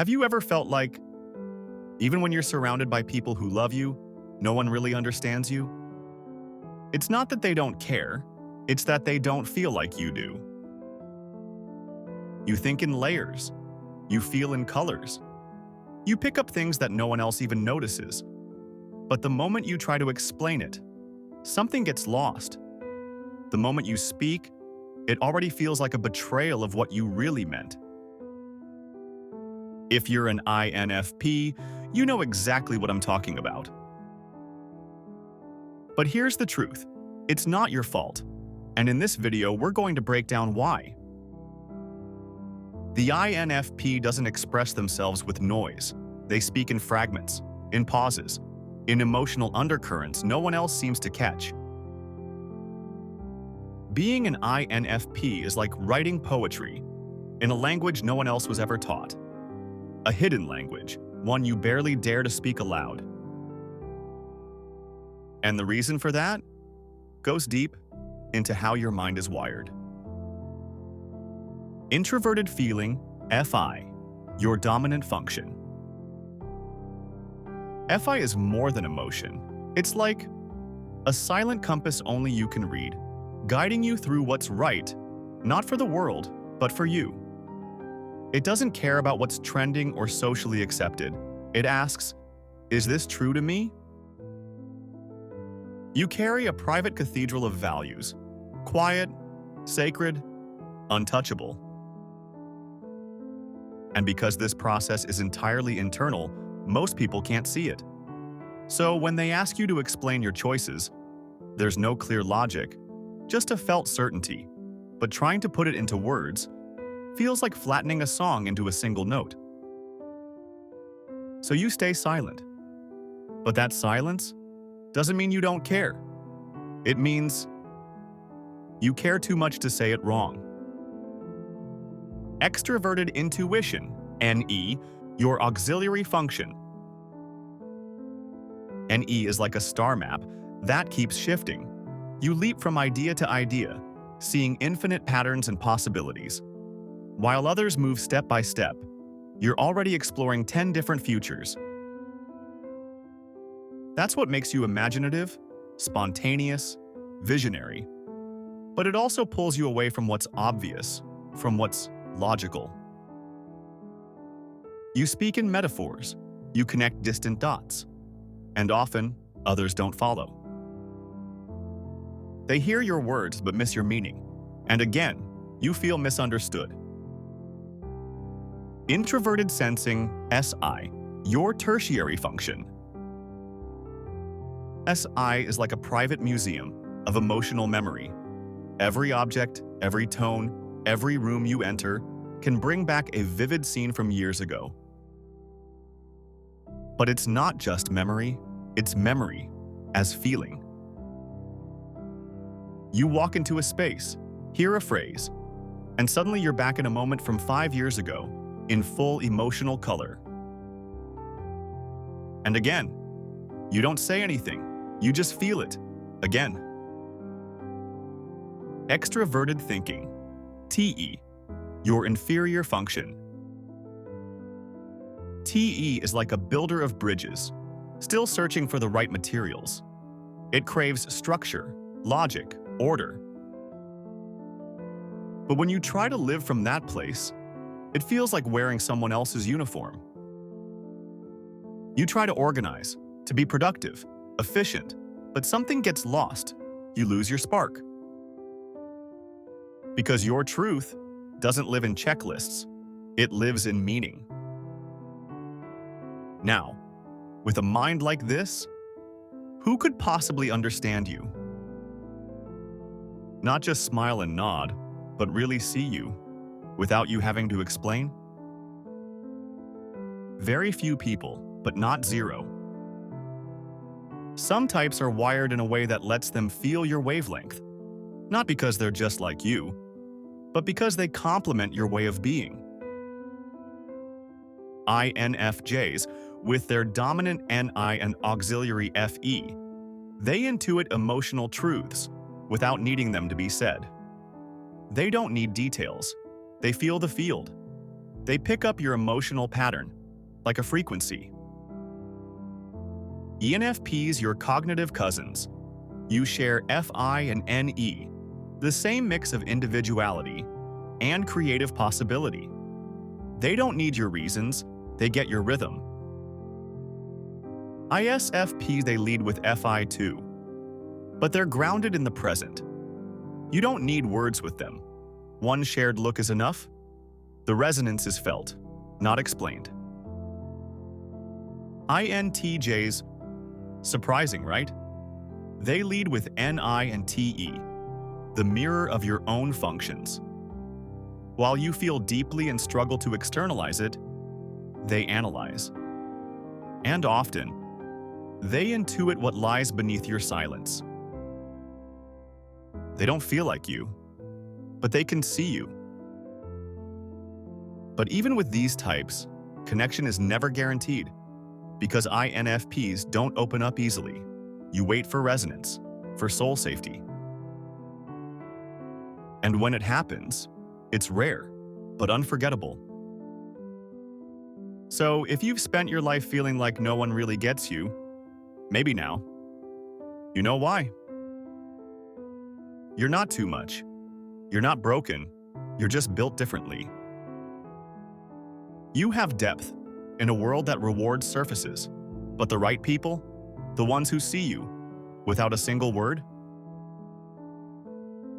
Have you ever felt like, even when you're surrounded by people who love you, no one really understands you? It's not that they don't care, it's that they don't feel like you do. You think in layers. You feel in colors. You pick up things that no one else even notices. But the moment you try to explain it, something gets lost. The moment you speak, it already feels like a betrayal of what you really meant. If you're an INFP, you know exactly what I'm talking about. But here's the truth. It's not your fault. And in this video, we're going to break down why. The INFP doesn't express themselves with noise. They speak in fragments, in pauses, in emotional undercurrents no one else seems to catch. Being an INFP is like writing poetry in a language no one else was ever taught. A hidden language, one you barely dare to speak aloud. And the reason for that goes deep into how your mind is wired. Introverted feeling, FI, your dominant function. FI is more than emotion. It's like a silent compass only you can read, guiding you through what's right, not for the world, but for you. It doesn't care about what's trending or socially accepted. It asks, is this true to me? You carry a private cathedral of values, quiet, sacred, untouchable. And because this process is entirely internal, most people can't see it. So when they ask you to explain your choices, there's no clear logic, just a felt certainty. But trying to put it into words feels like flattening a song into a single note. So you stay silent. But that silence doesn't mean you don't care. It means you care too much to say it wrong. Extroverted intuition, NE, your auxiliary function. NE is like a star map that keeps shifting. You leap from idea to idea, seeing infinite patterns and possibilities. While others move step by step, you're already exploring 10 different futures. That's what makes you imaginative, spontaneous, visionary. But it also pulls you away from what's obvious, from what's logical. You speak in metaphors, you connect distant dots, and often others don't follow. They hear your words but miss your meaning, and again, you feel misunderstood. Introverted sensing, SI, your tertiary function. SI is like a private museum of emotional memory. Every object, every tone, every room you enter can bring back a vivid scene from years ago. But it's not just memory, it's memory as feeling. You walk into a space, hear a phrase, and suddenly you're back in a moment from 5 years ago, in full emotional color. And again, you don't say anything, you just feel it, again. Extroverted thinking, TE, your inferior function. TE is like a builder of bridges, still searching for the right materials. It craves structure, logic, order. But when you try to live from that place, it feels like wearing someone else's uniform. You try to organize, to be productive, efficient, but something gets lost. You lose your spark. Because your truth doesn't live in checklists, it lives in meaning. Now, with a mind like this, who could possibly understand you? Not just smile and nod, but really see you, without you having to explain? Very few people, but not zero. Some types are wired in a way that lets them feel your wavelength, not because they're just like you, but because they complement your way of being. INFJs, with their dominant NI and auxiliary FE, they intuit emotional truths without needing them to be said. They don't need details. They feel the field. They pick up your emotional pattern, like a frequency. ENFPs, your cognitive cousins. You share Fi and Ne, the same mix of individuality and creative possibility. They don't need your reasons, they get your rhythm. ISFPs, they lead with Fi too, but they're grounded in the present. You don't need words with them. One shared look is enough. The resonance is felt, not explained. INTJs, surprising, right? They lead with Ni and Te, the mirror of your own functions. While you feel deeply and struggle to externalize it, they analyze. And often, they intuit what lies beneath your silence. They don't feel like you, but they can see you. But even with these types, connection is never guaranteed, because INFPs don't open up easily. You wait for resonance, for soul safety. And when it happens, it's rare, but unforgettable. So if you've spent your life feeling like no one really gets you, maybe now, you know why. You're not too much. You're not broken. You're just built differently. You have depth in a world that rewards surfaces, but the right people, the ones who see you without a single word,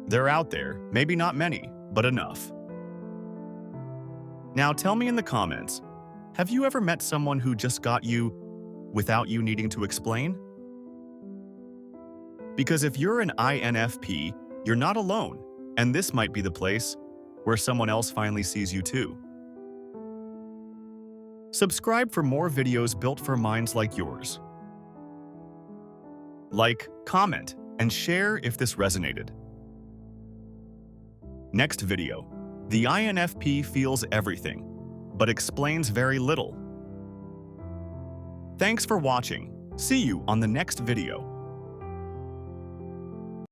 they're out there, maybe not many, but enough. Now tell me in the comments, have you ever met someone who just got you without you needing to explain? Because if you're an INFP, you're not alone, and this might be the place where someone else finally sees you too. Subscribe for more videos built for minds like yours. Like, comment, and share if this resonated. Next video, the INFP feels everything, but explains very little. Thanks for watching. See you on the next video.